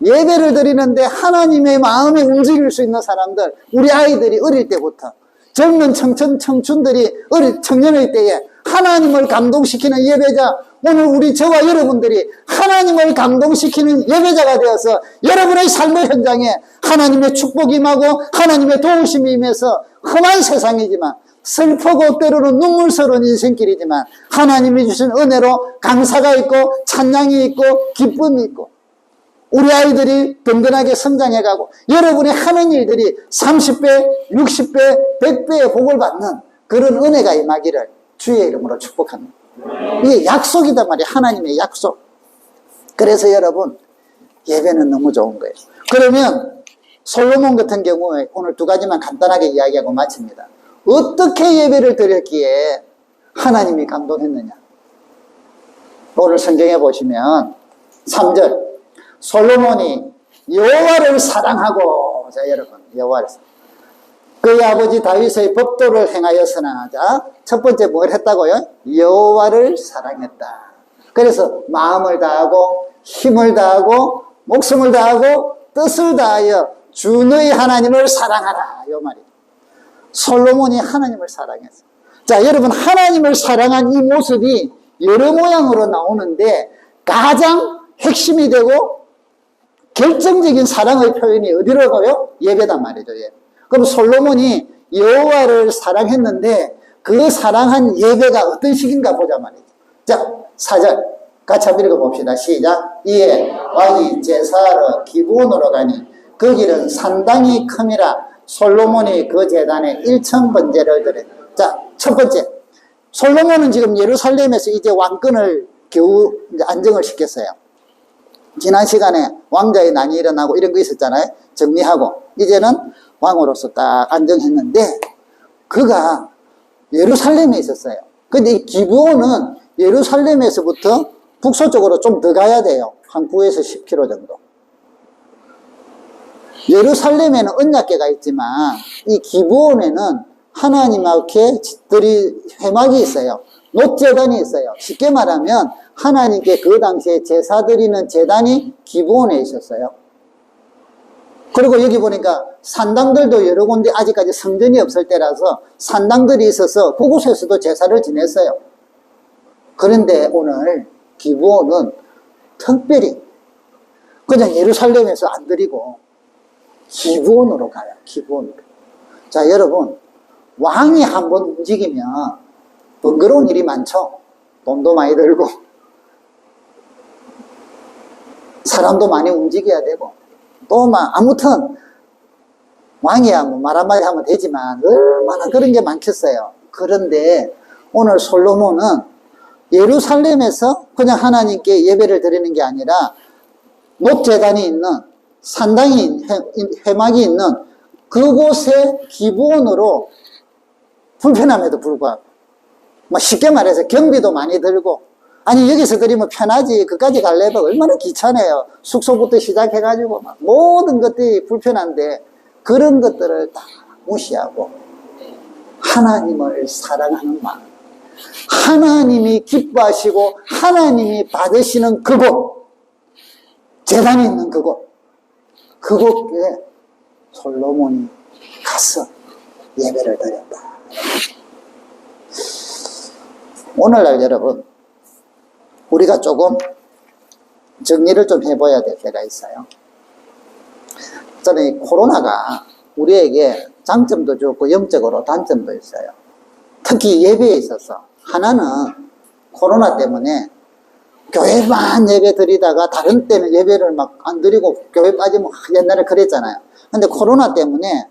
예배를 드리는데 하나님의 마음에 움직일 수 있는 사람들, 우리 아이들이 어릴 때부터, 젊은 청춘들이 청년의 때에 하나님을 감동시키는 예배자, 오늘 저와 여러분들이 하나님을 감동시키는 예배자가 되어서 여러분의 삶의 현장에 하나님의 축복이 임하고 하나님의 도우심이 임해서 험한 세상이지만 슬프고 때로는 눈물스러운 인생길이지만 하나님이 주신 은혜로 감사가 있고 찬양이 있고 기쁨이 있고 우리 아이들이 든든하게 성장해가고 여러분이 하는 일들이 30배, 60배, 100배의 복을 받는 그런 은혜가 임하기를 주의 이름으로 축복합니다. 이게 약속이단 말이에요. 하나님의 약속. 그래서 여러분 예배는 너무 좋은 거예요. 그러면 솔로몬 같은 경우에 오늘 두 가지만 간단하게 이야기하고 마칩니다. 어떻게 예배를 드렸기에 하나님이 감동했느냐. 오늘 성경에 보시면 3절 솔로몬이 여호와를 사랑하고, 자 여러분 여호와를 그의 아버지 다윗의 법도를 행하였으나, 자 첫 번째 뭘 했다고요? 여호와를 사랑했다. 그래서 마음을 다하고 힘을 다하고 목숨을 다하고 뜻을 다하여 주 너희 하나님을 사랑하라, 이 말이에요. 솔로몬이 하나님을 사랑했어요. 자 여러분, 하나님을 사랑한 이 모습이 여러 모양으로 나오는데 가장 핵심이 되고 결정적인 사랑의 표현이 어디로 가요? 예배단 말이죠. 예. 그럼 솔로몬이 여호와를 사랑했는데 그 사랑한 예배가 어떤 식인가 보자 말이죠. 자 4절 같이 한번 읽어봅시다. 시작. 이에 왕이 제사하러 기브온으로 가니 그 길은 상당히 큼이라 솔로몬이 그 제단에 1000번제를 드려. 자 첫 번째, 솔로몬은 지금 예루살렘에서 이제 왕권을 겨우 이제 안정을 시켰어요. 지난 시간에 왕자의 난이 일어나고 이런 거 있었잖아요. 정리하고 이제는 왕으로서 딱 안정했는데 그가 예루살렘에 있었어요. 근데 이 기브온은 예루살렘에서부터 북서쪽으로 좀 더 가야 돼요. 한 9에서 10km 정도. 예루살렘에는 언약궤가 있지만 이 기브온에는 하나님께 드릴 회막이 있어요. 놋제단이 있어요. 쉽게 말하면 하나님께 그 당시에 제사 드리는 제단이 기브온에 있었어요. 그리고 여기 보니까 산당들도 여러 군데 아직까지 성전이 없을 때라서 산당들이 있어서 그곳에서도 제사를 지냈어요. 그런데 오늘 기브온은 특별히 그냥 예루살렘에서 안 드리고 기브온으로 가요. 기브온으로. 자 여러분, 왕이 한번 움직이면 번거로운 일이 많죠. 돈도 많이 들고 사람도 많이 움직여야 되고 또 아무튼 왕이야 뭐 말 한마디 하면 되지만 얼마나 그런 게 많겠어요. 그런데 오늘 솔로몬은 예루살렘에서 그냥 하나님께 예배를 드리는 게 아니라 놋제단이 있는 산당이 회막이 있는 그곳에 기브온으로 불편함에도 불구하고 쉽게 말해서 경비도 많이 들고 아니 여기서 드리면 편하지 그까지 가려면 얼마나 귀찮아요. 숙소부터 시작해가지고 모든 것들이 불편한데 그런 것들을 다 무시하고 하나님을 사랑하는 마음, 하나님이 기뻐하시고 하나님이 받으시는 그곳, 제단이 있는 그곳에 솔로몬이 가서 예배를 드렸다. 오늘날 여러분 우리가 조금 정리를 좀 해봐야 될 때가 있어요. 저는 이 코로나가 우리에게 장점도 좋고 영적으로 단점도 있어요. 특히 예배에 있어서 하나는 코로나 때문에 교회만 예배 드리다가 다른 때는 예배를 막 안 드리고 교회 빠지면 옛날에 그랬잖아요. 근데 코로나 때문에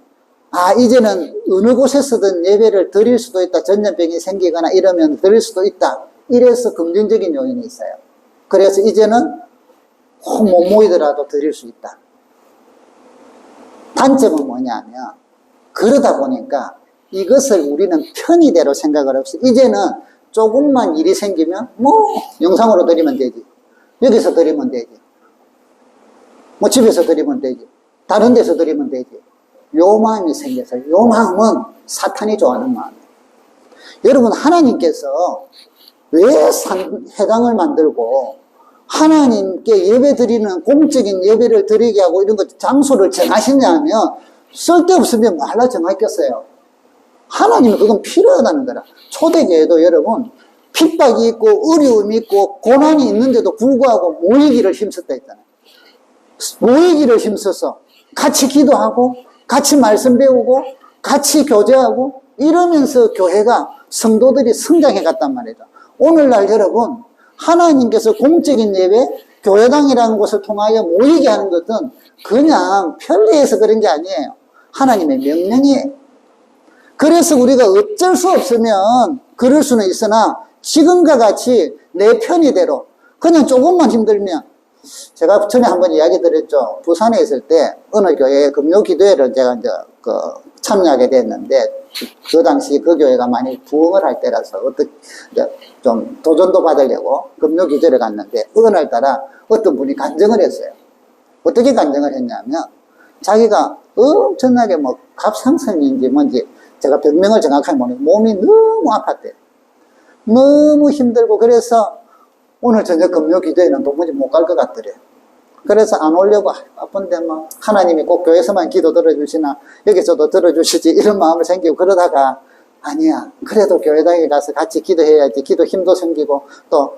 이제는 어느 곳에서든 예배를 드릴 수도 있다. 전염병이 생기거나 이러면 드릴 수도 있다. 이래서 긍정적인 요인이 있어요. 그래서 이제는 꼭 못 모이더라도 드릴 수 있다. 단점은 뭐냐면 그러다 보니까 이것을 우리는 편의대로 생각을 없이 이제는 조금만 일이 생기면 영상으로 드리면 되지. 여기서 드리면 되지. 집에서 드리면 되지. 다른 데서 드리면 되지. 요 마음이 생겨서 요 마음은 사탄이 좋아하는 마음이에요. 여러분 하나님께서 왜 회당을 만들고 하나님께 예배 드리는 공적인 예배를 드리게 하고 이런 것 장소를 정하시냐면 쓸데없으면 뭐 하려 정하겠어요. 하나님은 그건 필요하다는 거라. 초대교회도 여러분 핍박이 있고 어려움이 있고 고난이 있는데도 불구하고 모이기를 힘썼다 했잖아요. 모이기를 힘써서 같이 기도하고 같이 말씀 배우고 같이 교제하고 이러면서 교회가 성도들이 성장해 갔단 말이죠. 오늘날 여러분 하나님께서 공적인 예배, 교회당이라는 곳을 통하여 모이게 하는 것은 그냥 편리해서 그런 게 아니에요. 하나님의 명령이에요. 그래서 우리가 어쩔 수 없으면 그럴 수는 있으나 지금과 같이 내 편의대로 그냥 조금만 힘들면 제가 전에 한번 이야기 드렸죠. 부산에 있을 때 어느 교회에 금요 기도회를 제가 이제 참여하게 됐는데 그 당시 그 교회가 많이 부흥을 할 때라서 어떻게 좀 도전도 받으려고 금요 기도회를 갔는데 어느 날 따라 어떤 분이 간증을 했어요. 어떻게 간증을 했냐면 자기가 엄청나게 뭐 갑상선인지 뭔지 제가 병명을 정확하게 모르겠는데 몸이 너무 아팠대요. 너무 힘들고 그래서 오늘 저녁 금요 기도회는 도무지 못 갈 것 같더래요. 그래서 안 오려고 아픈데 뭐 하나님이 꼭 교회에서만 기도 들어주시나 여기서도 들어주시지 이런 마음을 생기고 그러다가 아니야 그래도 교회당에 가서 같이 기도해야지 기도 힘도 생기고 또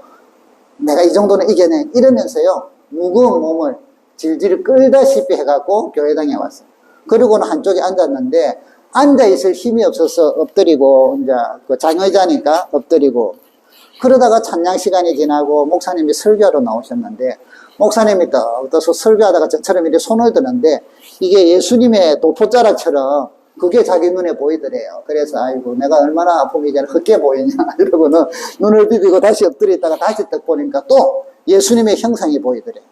내가 이 정도는 이겨내 이러면서요 무거운 몸을 질질 끌다시피 해갖고 교회당에 왔어요. 그리고는 한쪽에 앉았는데 앉아있을 힘이 없어서 엎드리고 이제 그 장의자니까 엎드리고 그러다가 찬양 시간이 지나고 목사님이 설교하러 나오셨는데 목사님이 떠서 설교하다가 저처럼 이렇게 손을 드는데 이게 예수님의 도포자락처럼 그게 자기 눈에 보이더래요. 그래서 아이고 내가 얼마나 아픔이 이제 헛게 보이냐 이러고는 눈을 비비고 다시 엎드렸다가 다시 딱 보니까 또 예수님의 형상이 보이더래요.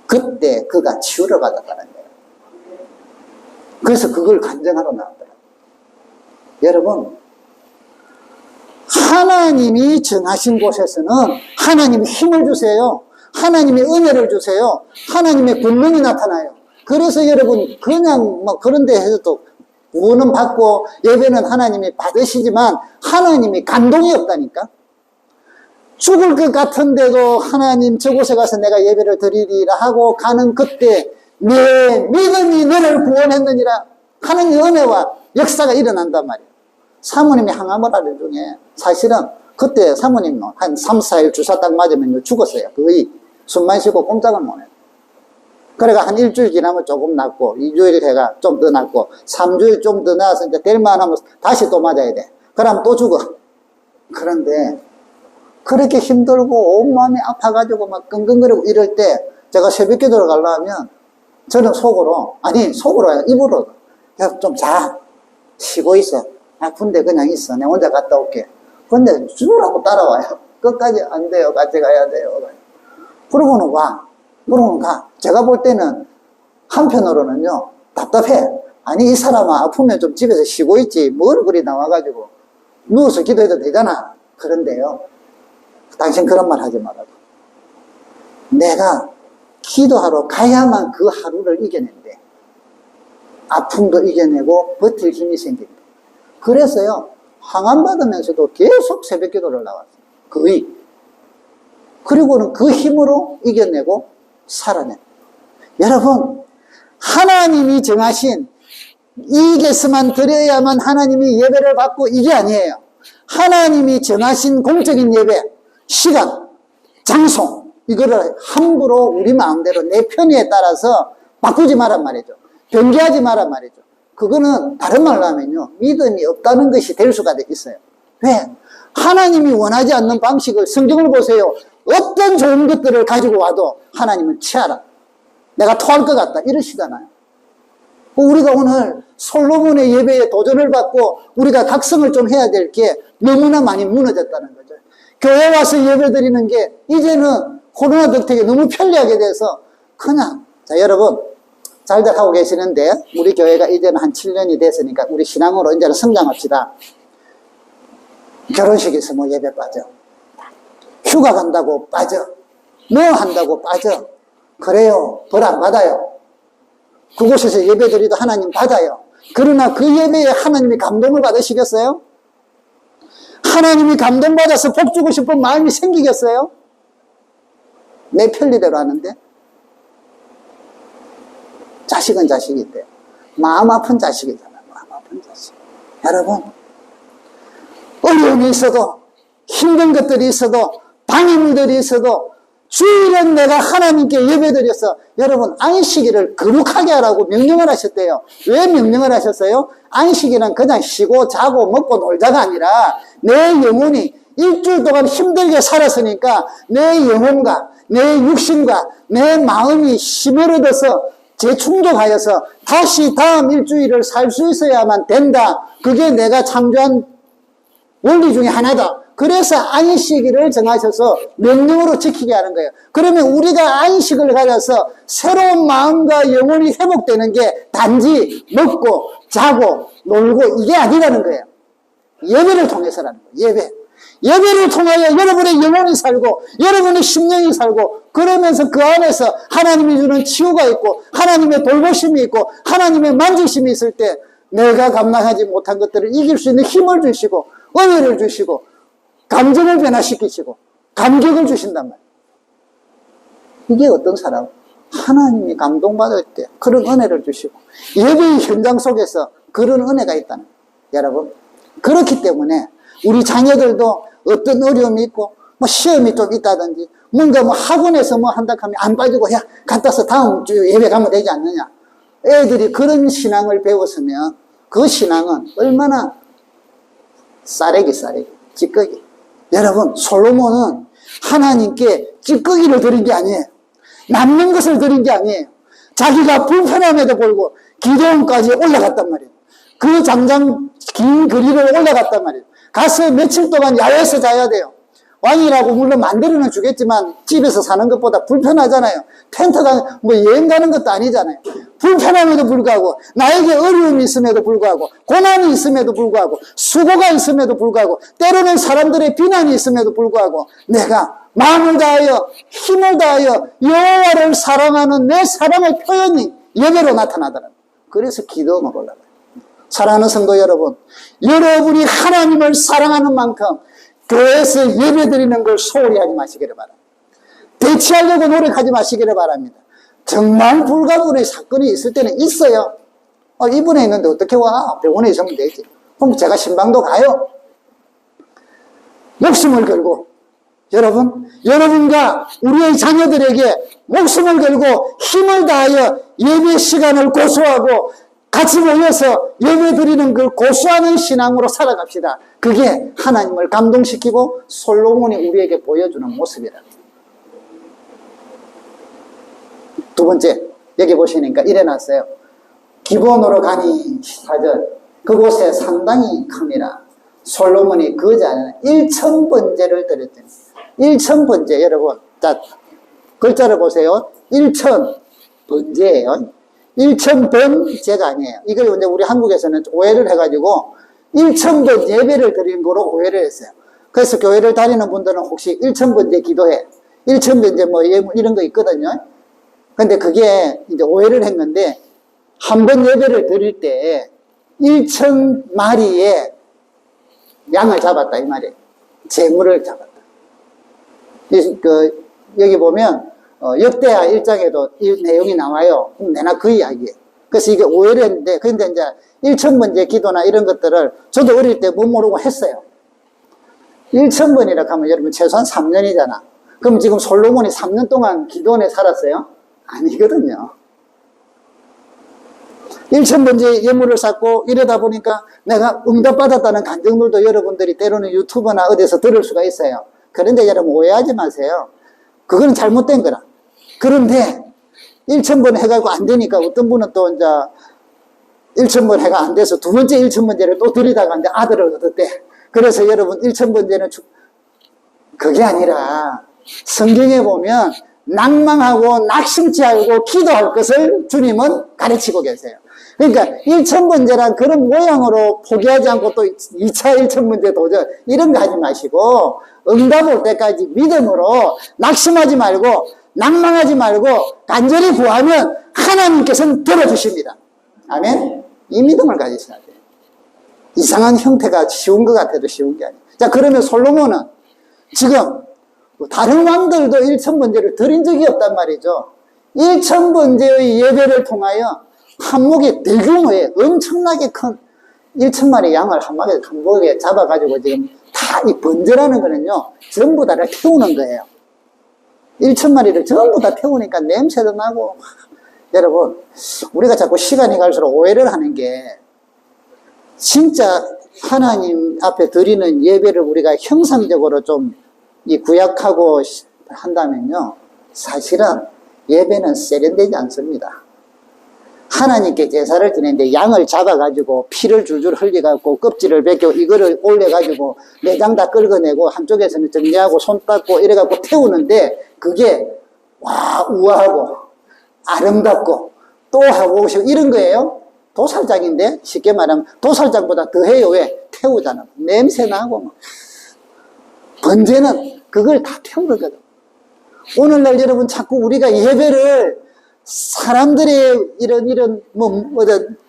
그때 그가 치유를 받았다는 거예요. 그래서 그걸 간증하러 나왔더라고요. 여러분 하나님이 정하신 곳에서는 하나님이 힘을 주세요. 하나님의 은혜를 주세요. 하나님의 권능이 나타나요. 그래서 여러분 그냥 뭐 그런 데 해서도 구원은 받고 예배는 하나님이 받으시지만 하나님이 감동이 없다니까. 죽을 것 같은데도 하나님 저곳에 가서 내가 예배를 드리리라 하고 가는 그때 내 믿음이 너를 구원했느니라 하는 은혜와 역사가 일어난단 말이에요. 사모님이 항암을 하는 중에 사실은 그때 사모님 한 3, 4일 주사 딱 맞으면 죽었어요. 거의 숨만 쉬고 꼼짝을 못해요. 그래가 한 일주일 지나면 조금 낫고 2주일 해가 좀 더 낫고 3주일 좀 더 나아서 이제 될만하면 다시 또 맞아야 돼. 그러면 또 죽어. 그런데 그렇게 힘들고 온 마음이 아파가지고 막 끙끙거리고 이럴 때 제가 새벽 기도를 가려면 저는 속으로 아니라 입으로 야, 좀 자. 쉬고 있어. 아픈데 그냥 있어. 내가 혼자 갔다 올게. 근데 죽으라고 따라와요. 끝까지 안 돼요. 같이 가야 돼요. 그러고는 와. 그러고는 가. 제가 볼 때는 한편으로는요. 답답해. 아니 이 사람은 아프면 좀 집에서 쉬고 있지. 뭘 그리 나와가지고 누워서 기도해도 되잖아. 그런데요. 당신 그런 말 하지 말아도. 내가 기도하러 가야만 그 하루를 이겨낸대. 아픔도 이겨내고 버틸 힘이 생긴대. 그래서요. 항암받으면서도 계속 새벽 기도를 나왔어요. 거의. 그리고는 그 힘으로 이겨내고 살아낸. 여러분 하나님이 정하신 이것만 드려야만 하나님이 예배를 받고 이게 아니에요. 하나님이 정하신 공적인 예배 시간, 장소 이거를 함부로 우리 마음대로 내 편의에 따라서 바꾸지 말란 말이죠. 변개하지 말란 말이죠. 그거는 다른 말로 하면요. 믿음이 없다는 것이 될 수가 있어요. 왜? 하나님이 원하지 않는 방식을 성경을 보세요. 어떤 좋은 것들을 가지고 와도 하나님은 취하라. 내가 토할 것 같다. 이러시잖아요. 우리가 오늘 솔로몬의 예배에 도전을 받고 우리가 각성을 좀 해야 될 게 너무나 많이 무너졌다는 거죠. 교회 와서 예배 드리는 게 이제는 코로나 덕택에 너무 편리하게 돼서 그냥 자 여러분 잘들 하고 계시는데 우리 교회가 이제는 한 7년이 됐으니까 우리 신앙으로 이제는 성장합시다. 결혼식 있으면 예배 빠져. 휴가 간다고 빠져. 뭐 한다고 빠져. 그래요. 벌 안 받아요. 그곳에서 예배드리도 하나님 받아요. 그러나 그 예배에 하나님이 감동을 받으시겠어요? 하나님이 감동받아서 복 주고 싶은 마음이 생기겠어요? 내 편리대로 하는데? 자식은 자식인데 마음 아픈 자식이잖아요. 마음 아픈 자식. 여러분, 어려움이 있어도, 힘든 것들이 있어도, 방해물들이 있어도 주일은 내가 하나님께 예배드려서 여러분 안식일을 거룩하게 하라고 명령을 하셨대요. 왜 명령을 하셨어요? 안식일은 그냥 쉬고 자고 먹고 놀자가 아니라 내 영혼이 일주일 동안 힘들게 살았으니까 내 영혼과 내 육신과 내 마음이 힘을 얻어서 재충족하여서 다시 다음 일주일을 살 수 있어야만 된다. 그게 내가 창조한 원리 중에 하나다. 그래서 안식일을 정하셔서 명령으로 지키게 하는 거예요. 그러면 우리가 안식을 가져서 새로운 마음과 영혼이 회복되는 게 단지 먹고 자고 놀고 이게 아니라는 거예요. 예배를 통해서라는 거예요. 예배. 예배를 통하여 여러분의 영혼이 살고 여러분의 심령이 살고 그러면서 그 안에서 하나님이 주는 치유가 있고 하나님의 돌보심이 있고 하나님의 만지심이 있을 때 내가 감당하지 못한 것들을 이길 수 있는 힘을 주시고 은혜를 주시고 감정을 변화시키시고 감격을 주신단 말이에요. 이게 어떤 사람? 하나님이 감동받을 때 그런 은혜를 주시고 예배의 현장 속에서 그런 은혜가 있다는 거예요. 여러분, 그렇기 때문에 우리 자녀들도 어떤 어려움이 있고 뭐 시험이 좀 있다든지 뭔가 뭐 학원에서 뭐 한다 하면 안 빠지고 야 갔다서 다음 주 예배 가면 되지 않느냐. 애들이 그런 신앙을 배웠으면 그 신앙은 얼마나 쌀에기 찌꺼기. 여러분, 솔로몬은 하나님께 찌꺼기를 드린 게 아니에요. 남는 것을 드린 게 아니에요. 자기가 불편함에도 불구하고 기도원까지 올라갔단 말이에요. 그 장장 긴 거리를 올라갔단 말이에요. 가서 며칠 동안 야외에서 자야 돼요. 왕이라고 물론 만들어는 주겠지만 집에서 사는 것보다 불편하잖아요. 텐트가 뭐 여행 가는 것도 아니잖아요. 불편함에도 불구하고 나에게 어려움이 있음에도 불구하고 고난이 있음에도 불구하고 수고가 있음에도 불구하고 때로는 사람들의 비난이 있음에도 불구하고 내가 마음을 다하여 힘을 다하여 여호와를 사랑하는 내 사랑의 표현이 예배로 나타나더라. 그래서 기도가 올라가요. 사랑하는 성도 여러분, 여러분이 하나님을 사랑하는 만큼 교회에서 예배드리는 걸 소홀히 하지 마시기를 바랍니다. 대체하려고 노력하지 마시기를 바랍니다. 정말 불가분의 사건이 있을 때는 있어요. 이분에 있는데 어떻게 와? 병원에 있으면 되지. 그럼 제가 신방도 가요. 목숨을 걸고 여러분, 여러분과 우리의 자녀들에게 목숨을 걸고 힘을 다하여 예배 시간을 고수하고 같이 모여서 예배 드리는 그 고수하는 신앙으로 살아갑시다. 그게 하나님을 감동시키고 솔로몬이 우리에게 보여주는 모습이다. 두 번째, 여기 보시니까 이래놨어요. 기본으로 가니 4절 그곳에 상당히 큽니다. 솔로몬이 그 자리에 1000번제를 드렸더니 1000번제 여러분 자 글자를 보세요. 1000번제예요. 1000번제가 아니에요. 이걸 이제 우리 한국에서는 오해를 해가지고 1000번 예배를 드리는 거로 오해를 했어요. 그래서 교회를 다니는 분들은 혹시 1000번제 기도해. 1000번제 뭐 이런 거 있거든요. 근데 그게 이제 오해를 했는데 한 번 예배를 드릴 때 1000마리의 양을 잡았다 이 말이에요. 제물을 잡았다. 여기 보면 역대하 1장에도 이 내용이 나와요. 내나 그 이야기예요. 그래서 이게 오해를 했는데 근데 이제 1000번째 기도나 이런 것들을 저도 어릴 때 못 모르고 했어요. 1000번이라 하면 여러분 최소한 3년이잖아. 그럼 지금 솔로몬이 3년 동안 기도원에 살았어요? 아니거든요. 1000번째 예물을 쌓고 이러다 보니까 내가 응답받았다는 간증들도 여러분들이 때로는 유튜브나 어디서 들을 수가 있어요. 그런데 여러분 오해하지 마세요. 그거는 잘못된 거라. 그런데 1000번 해가지고 안 되니까 어떤 분은 또 이제 1000번 해가 안 돼서 두 번째 1000번째를 또 드리다가 이제 아들을 얻었대. 그래서 여러분 1000번째는 그게 아니라 성경에 보면 낭망하고 낙심치 말고 기도할 것을 주님은 가르치고 계세요. 그러니까 1000번째란 그런 모양으로 포기하지 않고 또 2차 1000번째 도전 이런 거 하지 마시고 응답 올 때까지 믿음으로 낙심하지 말고 낭망하지 말고 간절히 구하면 하나님께서는 들어주십니다. 아멘? 이 믿음을 가지셔야 돼요. 이상한 형태가 쉬운 것 같아도 쉬운 게 아니에요. 자, 그러면 솔로몬은 지금 다른 왕들도 1000번제를 드린 적이 없단 말이죠. 1000번제의 예배를 통하여 한목에 대규모의 엄청나게 큰 1000마리 양을 한목에 잡아가지고 지금 다 이 번제라는 거는요, 전부 다를 태우는 거예요. 1000마리를 전부 다 태우니까 냄새도 나고. 여러분, 우리가 자꾸 시간이 갈수록 오해를 하는 게, 진짜 하나님 앞에 드리는 예배를 우리가 형상적으로 좀 이 구약하고 한다면요, 사실은 예배는 세련되지 않습니다. 하나님께 제사를 드리는데 양을 잡아가지고 피를 줄줄 흘려갖고 껍질을 벗겨 이거를 올려가지고 내장 다 긁어내고 한쪽에서는 정리하고 손 닦고 이래갖고 태우는데, 그게 와 우아하고 아름답고 또 하고 이런 거예요. 도살장인데, 쉽게 말하면 도살장보다 더해요. 왜? 태우잖아. 냄새 나고 막. 번제는 그걸 다 태우거든. 오늘날 여러분, 자꾸 우리가 예배를 사람들의 이런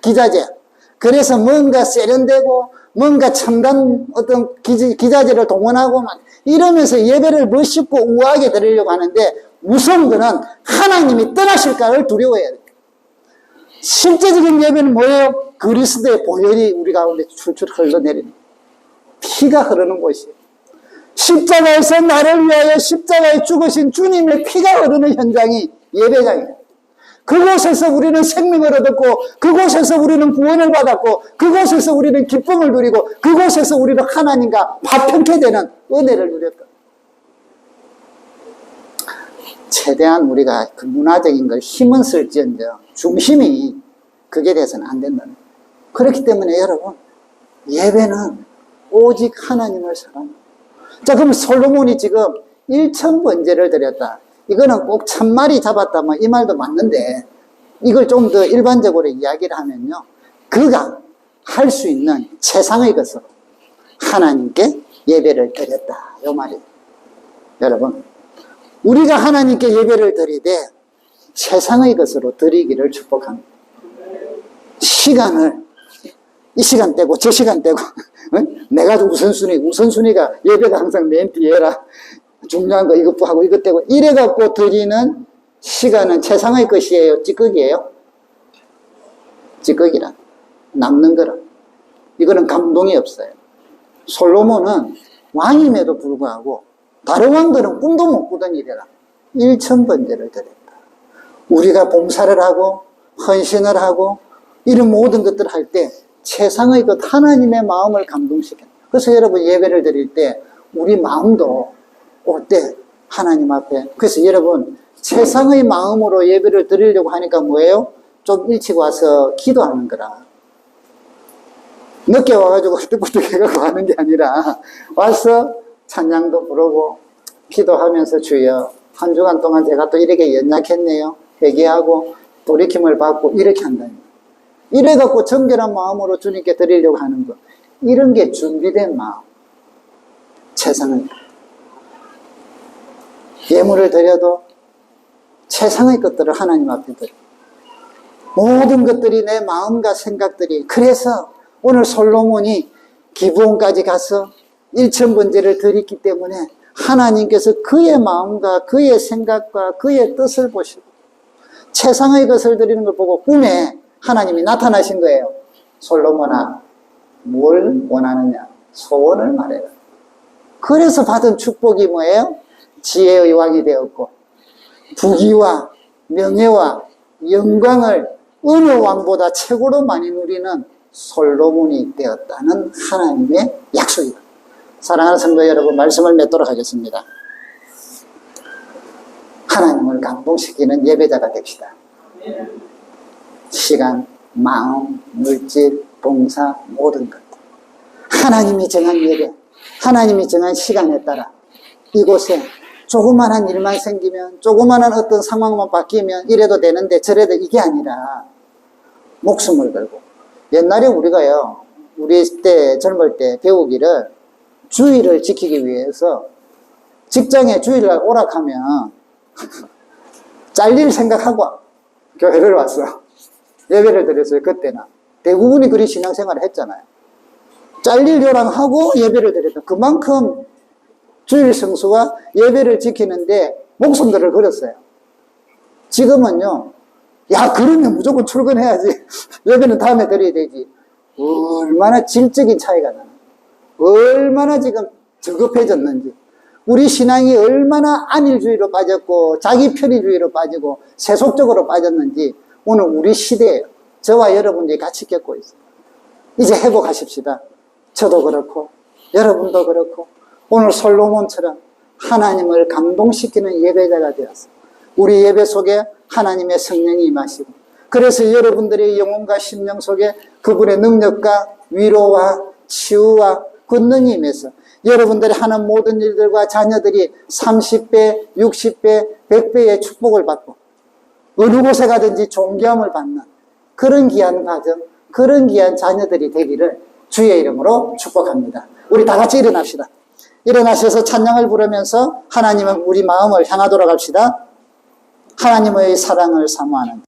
기자재, 그래서 뭔가 세련되고 뭔가 첨단 어떤 기자재를 동원하고 막 이러면서 예배를 멋있고 우아하게 드리려고 하는데, 무서운 거는 하나님이 떠나실까를 두려워해야 돼요. 실제적인 예배는 뭐예요? 그리스도의 보혈이 우리 가운데 출출 흘러내리는, 피가 흐르는 곳이에요. 십자가에서 나를 위하여 십자가에 죽으신 주님의 피가 흐르는 현장이 예배장이에요. 그곳에서 우리는 생명을 얻었고, 그곳에서 우리는 구원을 받았고, 그곳에서 우리는 기쁨을 누리고, 그곳에서 우리는 하나님과 화평케 되는 은혜를 누렸다. 최대한 우리가 그 문화적인 걸 힘은 쓸지언정 중심이 그게 돼서는 안 된다는 거예요. 그렇기 때문에 여러분, 예배는 오직 하나님을 사랑합니다. 자, 그럼 솔로몬이 지금 1000번제를 드렸다. 이거는 꼭 1000마리 잡았다, 뭐 이 말도 맞는데, 이걸 좀 더 일반적으로 이야기를 하면요, 그가 할 수 있는 최상의 것으로 하나님께 예배를 드렸다, 이 말이에요. 여러분, 우리가 하나님께 예배를 드리되 최상의 것으로 드리기를 축복합니다. 시간을 이 시간 떼고 저 시간 떼고 내가 우선순위가 예배가 항상 맨 뒤에라, 중요한 거 이것 하고 이것 떼고 이래갖고 드리는 시간은 최상의 것이에요? 찌꺼기예요? 찌꺼기라, 남는 거라. 이거는 감동이 없어요. 솔로몬은 왕임에도 불구하고 다른 왕들은 꿈도 못 꾸던 일이라 1000번제를 드렸다. 우리가 봉사를 하고 헌신을 하고 이런 모든 것들을 할 때 최상의 것 하나님의 마음을 감동시킨다. 그래서 여러분, 예배를 드릴 때 우리 마음도 올 때 하나님 앞에, 그래서 여러분, 최상의 마음으로 예배를 드리려고 하니까 뭐예요? 좀 일찍 와서 기도하는 거라. 늦게 와가지고 뜨꾸뜨 해가지고 하는 게 아니라 와서 찬양도 부르고 기도하면서, 주여 한 주간 동안 제가 또 이렇게 연약했네요, 회개하고 돌이킴을 받고 이렇게 한다니. 이래갖고 정결한 마음으로 주님께 드리려고 하는 것, 이런 게 준비된 마음, 최상의 것. 예물을 드려도 최상의 것들을 하나님 앞에 드려. 모든 것들이 내 마음과 생각들이. 그래서 오늘 솔로몬이 기브온까지 가서 1000번제를 드렸기 때문에 하나님께서 그의 마음과 그의 생각과 그의 뜻을 보시고 최상의 것을 드리는 걸 보고 꿈에 하나님이 나타나신 거예요. 솔로몬아, 뭘 원하느냐? 소원을 말해라. 그래서 받은 축복이 뭐예요? 지혜의 왕이 되었고 부귀와 명예와 영광을 어느 왕보다 최고로 많이 누리는 솔로몬이 되었다는 하나님의 약속이다. 사랑하는 성도 여러분, 말씀을 맺도록 하겠습니다. 하나님을 감동시키는 예배자가 됩시다. 시간, 마음, 물질, 봉사, 모든 것, 하나님이 정한 예배, 하나님이 정한 시간에 따라 이곳에 조그만한 일만 생기면, 조그만한 어떤 상황만 바뀌면 이래도 되는데 저래도, 이게 아니라 목숨을 걸고. 옛날에 우리가요, 우리 때 젊을 때 배우기를, 주일을 지키기 위해서 직장에 주일날 오락하면 잘릴 생각하고 교회를 왔어. 예배를 드렸어요. 그때나 대부분이 그리 신앙생활을 했잖아요. 잘릴 요랑하고 예배를 드렸다. 그만큼 주일 성수가 예배를 지키는데 목숨들을 걸었어요. 지금은요, 야, 그러면 무조건 출근해야지. 예배는 다음에 드려야 되지. 얼마나 질적인 차이가 나나. 얼마나 지금 저급해졌는지. 우리 신앙이 얼마나 안일주의로 빠졌고, 자기 편의주의로 빠지고, 세속적으로 빠졌는지, 오늘 우리 시대에 저와 여러분들이 같이 겪고 있어요. 이제 회복하십시다. 저도 그렇고, 여러분도 그렇고, 오늘 솔로몬처럼 하나님을 감동시키는 예배자가 되었어요. 우리 예배 속에 하나님의 성령이 임하시고, 그래서 여러분들의 영혼과 심령 속에 그분의 능력과 위로와 치유와 권능이 임해서 여러분들이 하는 모든 일들과 자녀들이 30배, 60배, 100배의 축복을 받고 어느 곳에 가든지 존귀함을 받는 그런 귀한 가정, 그런 귀한 자녀들이 되기를 주의 이름으로 축복합니다. 우리 다 같이 일어납시다. 일어나셔서 찬양을 부르면서 하나님은 우리 마음을 향하도록 합시다. 하나님의 사랑을 사모하는